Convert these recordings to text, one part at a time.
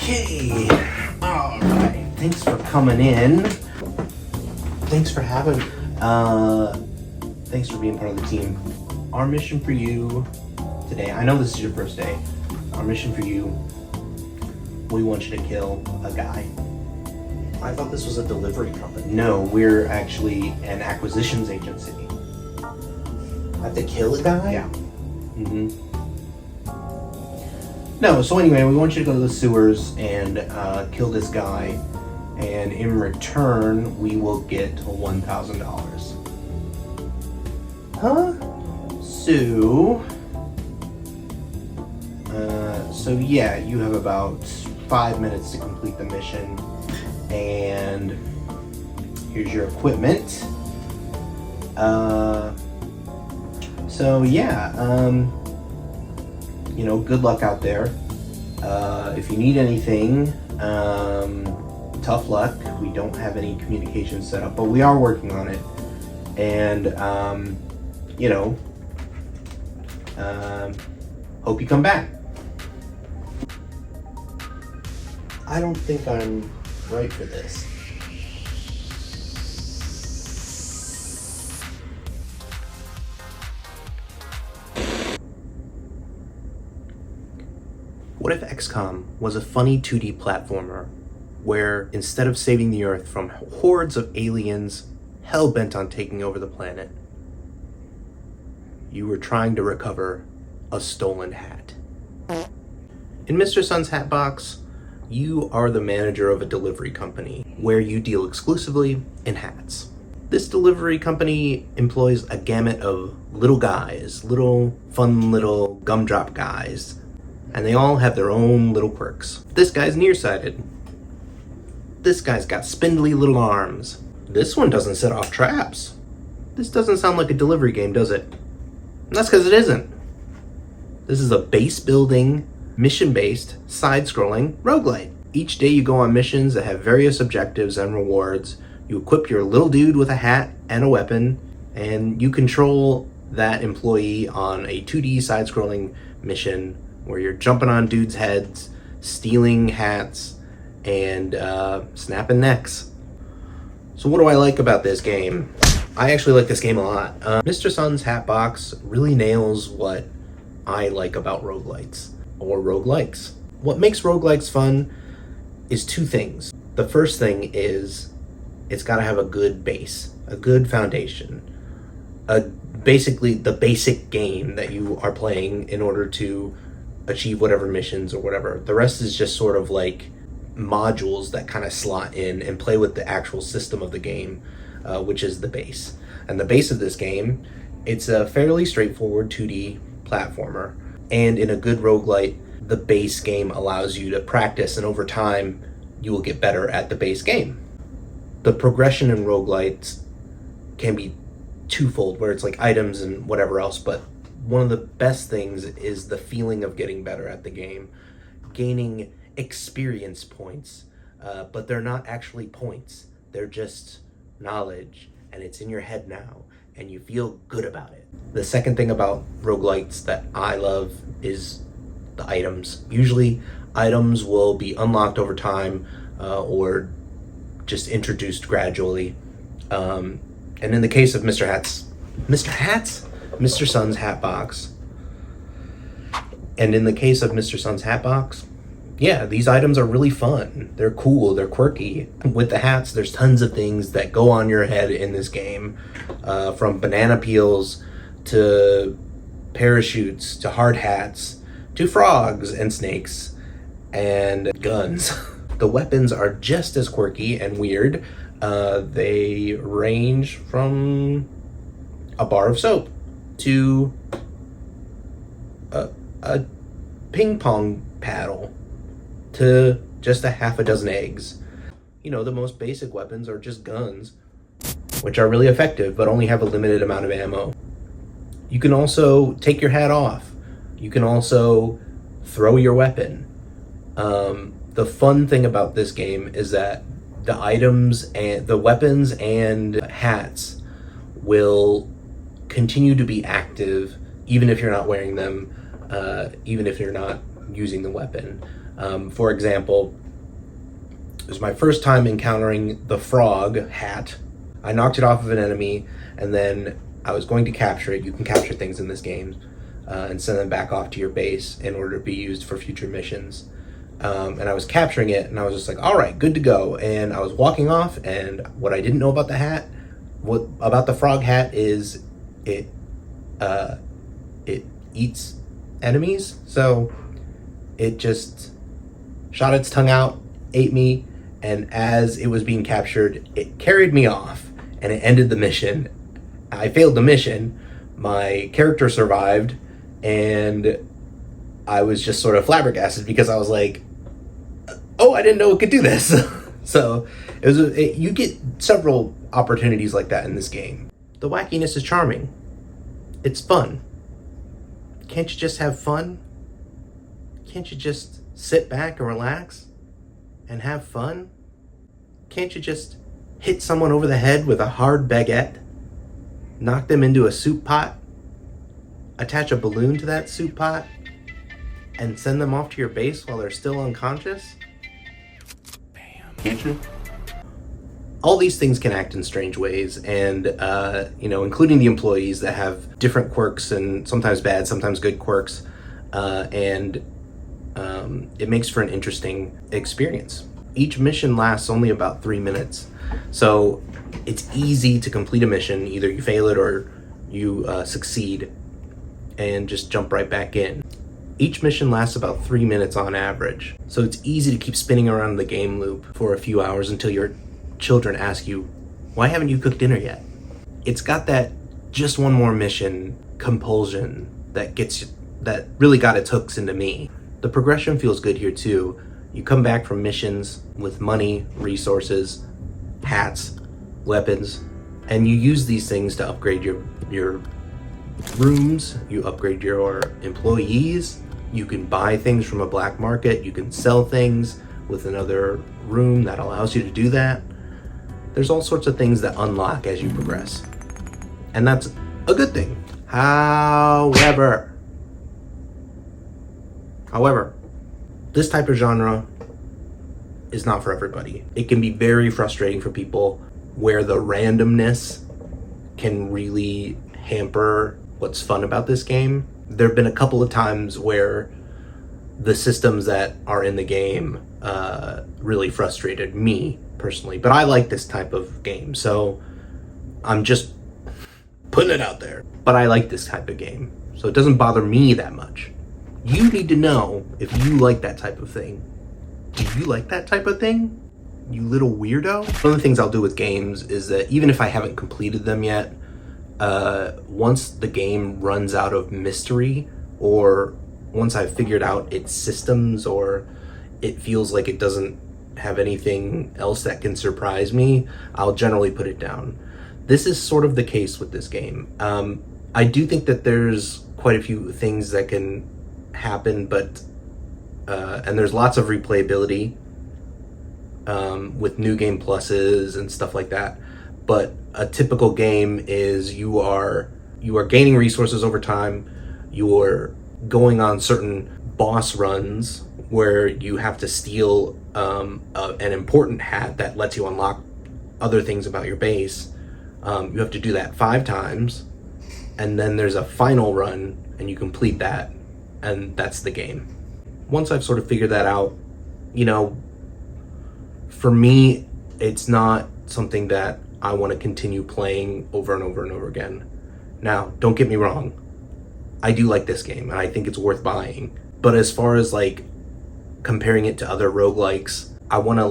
Okay. All right. Thanks for coming in. Thanks for being part of the team. Our mission for you today, I know this is your first day. Our mission for you, we want you to kill a guy. I thought this was a delivery company. No, we're actually an acquisitions agency. I have to kill a guy? Yeah. No, so anyway, we want you to go to the sewers and kill this guy, and in return, we will get $1,000. Huh? So yeah, you have about 5 minutes to complete the mission, and here's your equipment. So yeah, good luck out there. If you need anything, tough luck. We don't have any communication set up, but we are working on it. And, hope you come back. I don't think I'm right for this. What if XCOM was a funny 2D platformer where instead of saving the Earth from hordes of aliens hell-bent on taking over the planet, you were trying to recover a stolen hat? In Mr. Sun's Hatbox, you are the manager of a delivery company where you deal exclusively in hats. This delivery company employs a gamut of little guys, fun little gumdrop guys, and they all have their own little quirks. This guy's nearsighted. This guy's got spindly little arms. This one doesn't set off traps. This doesn't sound like a delivery game, does it? And that's because it isn't. This is a base building, mission-based, side-scrolling roguelite. Each day you go on missions that have various objectives and rewards. You equip your little dude with a hat and a weapon, and you control that employee on a 2D side-scrolling mission where you're jumping on dudes' heads, stealing hats, and snapping necks. So what do I like about this game? I actually like this game a lot. Mr. Sun's Hatbox really nails what I like about roguelites, or roguelikes. What makes roguelikes fun is two things. The first thing is it's got to have a good base, a good foundation, basically the basic game that you are playing in order to achieve whatever missions or whatever. The rest is just sort of like modules that kind of slot in and play with the actual system of the game, which is the base. And the base of this game, it's a fairly straightforward 2D platformer. And in a good roguelite, the base game allows you to practice, and over time, you will get better at the base game. The progression in roguelites can be twofold, where it's like items and whatever else, but one of the best things is the feeling of getting better at the game, gaining experience points, but they're not actually points. They're just knowledge, and it's in your head now, and you feel good about it. The second thing about roguelites that I love is the items. Usually, items will be unlocked over time, or just introduced gradually. And in the case of Mr. Sun's Hatbox. And in the case of Mr. Sun's Hatbox, yeah, these items are really fun. They're cool, they're quirky. With the hats, there's tons of things that go on your head in this game, from banana peels to parachutes to hard hats to frogs and snakes and guns. The weapons are just as quirky and weird. They range from a bar of soap to a ping pong paddle to just a half a dozen eggs. The most basic weapons are just guns, which are really effective but only have a limited amount of ammo. You can also take your hat off. You can also throw your weapon. The fun thing about this game is that the items and the weapons and hats will continue to be active even if you're not wearing them, even if you're not using the weapon. For example, it was my first time encountering the frog hat. I knocked it off of an enemy, and then I was going to capture it. You can capture things in this game and send them back off to your base in order to be used for future missions. And I was capturing it, and I was just like, all right, good to go. And I was walking off, and what I didn't know about the hat, what about the frog hat, is it eats enemies. So it just shot its tongue out, ate me, and as it was being captured, it carried me off, and it ended the mission. I failed the mission. My character survived, and I was just sort of flabbergasted because I was like, oh, I didn't know it could do this. So you get several opportunities like that in this game. The wackiness is charming. It's fun. Can't you just have fun? Can't you just sit back and relax and have fun? Can't you just hit someone over the head with a hard baguette, knock them into a soup pot, attach a balloon to that soup pot, and send them off to your base while they're still unconscious? Bam. Can't you? All these things can act in strange ways, and including the employees that have different quirks, and sometimes bad, sometimes good quirks, and it makes for an interesting experience. Each mission lasts only about 3 minutes, so it's easy to complete a mission. Either you fail it or you succeed and just jump right back in. Each mission lasts about 3 minutes on average, so it's easy to keep spinning around the game loop for a few hours until your children ask you, why haven't you cooked dinner yet? It's got that just one more mission compulsion that really got its hooks into me. The progression feels good here too. You come back from missions with money, resources, hats, weapons, and you use these things to upgrade your rooms, you upgrade your employees, you can buy things from a black market, you can sell things with another room that allows you to do that. There's all sorts of things that unlock as you progress, and that's a good thing. However, this type of genre is not for everybody. It can be very frustrating for people where the randomness can really hamper what's fun about this game. There have been a couple of times where the systems that are in the game really frustrated me personally, but I like this type of game, so I'm just putting it out there. But I like this type of game, so it doesn't bother me that much. You need to know if you like that type of thing. Do you like that type of thing, you little weirdo? One of the things I'll do with games is that even if I haven't completed them yet, once the game runs out of mystery, or once I've figured out its systems, or it feels like it doesn't have anything else that can surprise me, I'll generally put it down. This is sort of the case with this game. I do think that there's quite a few things that can happen, but and there's lots of replayability with new game pluses and stuff like that. But a typical game is you are gaining resources over time. You're going on certain boss runs where you have to steal an important hat that lets you unlock other things about your base. You have to do that 5 times, and then there's a final run, and you complete that, and that's the game. Once I've sort of figured that out, for me, it's not something that I want to continue playing over and over and over again. Now, don't get me wrong, I do like this game, and I think it's worth buying. But as far as comparing it to other roguelikes, I want to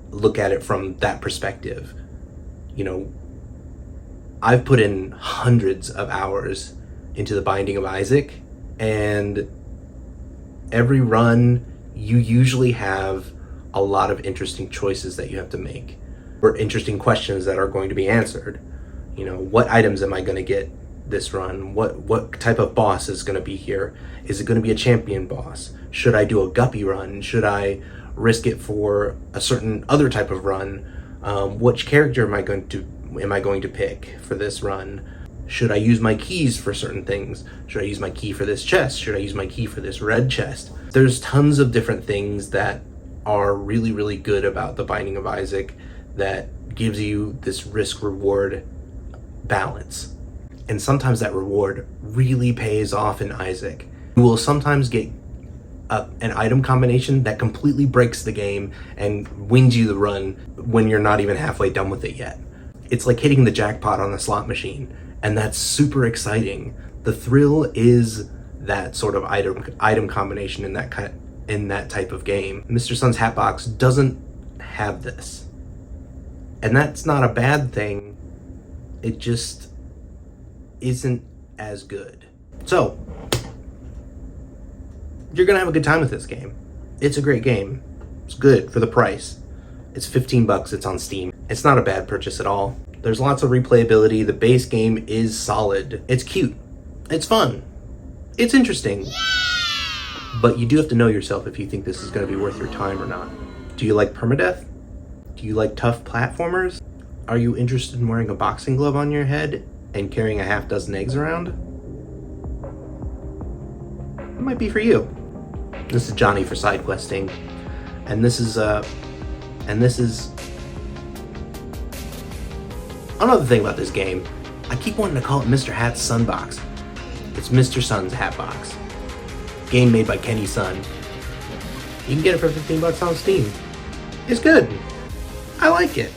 look at it from that perspective. I've put in hundreds of hours into The Binding of Isaac, and every run you usually have a lot of interesting choices that you have to make, or interesting questions that are going to be answered. What items am I going to get this run? What type of boss is going to be here? Is it going to be a champion boss? Should I do a guppy run? Should I risk it for a certain other type of run? Which character am I going to pick for this run? Should I use my keys for certain things? Should I use my key for this chest? Should I use my key for this red chest? There's tons of different things that are really, really good about The Binding of Isaac that gives you this risk-reward balance. And sometimes that reward really pays off in Isaac. You will sometimes get an item combination that completely breaks the game and wins you the run when you're not even halfway done with it yet. It's like hitting the jackpot on a slot machine, and that's super exciting. The thrill is that sort of item combination in that type of game. Mr. Sun's Hatbox doesn't have this. And that's not a bad thing. It just isn't as good. So, you're gonna have a good time with this game. It's a great game. It's good for the price. It's $15, it's on Steam. It's not a bad purchase at all. There's lots of replayability. The base game is solid. It's cute. It's fun. It's interesting. But you do have to know yourself if you think this is gonna be worth your time or not. Do you like permadeath? Do you like tough platformers? Are you interested in wearing a boxing glove on your head and carrying a half dozen eggs around? It might be for you. This is Jonny for Sidequesting, and this is another thing about this game. I keep wanting to call it Mr. Hat's Sunbox. It's Mr. Sun's Hatbox. Game made by Kenny Sun. You can get it for $15 on Steam. It's good. I like it.